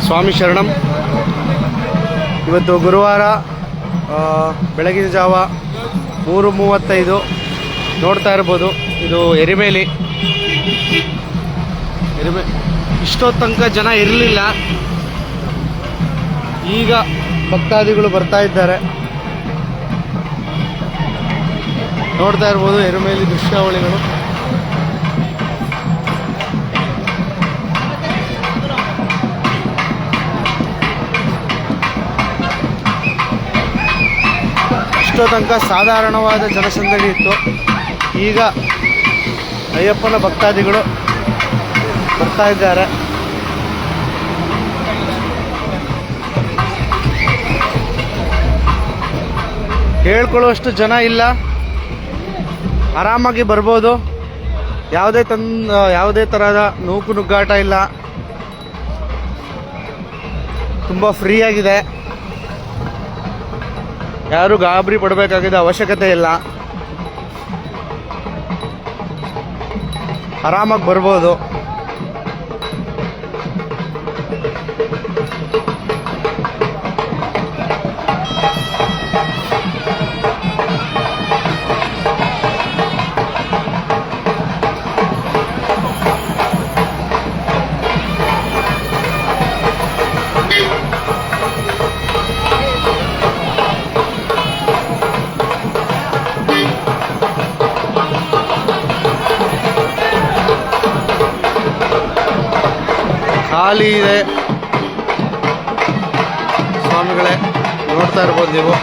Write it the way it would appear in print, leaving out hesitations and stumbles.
ಸ್ವಾಮಿ ಶರಣಂ. ಇವತ್ತು ಗುರುವಾರ ಬೆಳಗಿನ ಜಾವ 3:35 ನೋಡ್ತಾ ಇರ್ಬೋದು. ಇದು ಎರಿಮೇಲಿ. ಇಷ್ಟೊತ್ತು ತನಕ ಜನ ಇರಲಿಲ್ಲ, ಈಗ ಭಕ್ತಾದಿಗಳು ಬರ್ತಾ ಇದ್ದಾರೆ. ನೋಡ್ತಾ ಇರ್ಬೋದು ಎರಿಮೇಲಿ ದೃಶ್ಯಾವಳಿಗಳು. ಇಷ್ಟೋ ತನಕ ಸಾಧಾರಣವಾದ ಜನಸಂದಣಿ ಇತ್ತು, ಈಗ ಅಯ್ಯಪ್ಪನ ಭಕ್ತಾದಿಗಳು ಬರ್ತಾ ಇದ್ದಾರೆ. ಹೇಳ್ಕೊಳ್ಳುವಷ್ಟು ಜನ ಇಲ್ಲ, ಆರಾಮಾಗಿ ಬರ್ಬೋದು. ಯಾವುದೇ ತರಹದ ನೂಕು ನುಗ್ಗಾಟ ಇಲ್ಲ, ತುಂಬ ಫ್ರೀ ಆಗಿದೆ. ಯಾರು ಗಾಬರಿ ಪಡಬೇಕಾಗಿದ್ದ ಅವಶ್ಯಕತೆ ಇಲ್ಲ, ಆರಾಮಾಗಿ ಬರ್ಬೋದು. ಖಾಲಿ ಇದೆ ಸ್ವಾಮಿಗಳೇ, ನೋಡ್ತಾ ಇರ್ಬೋದು ನೀವು.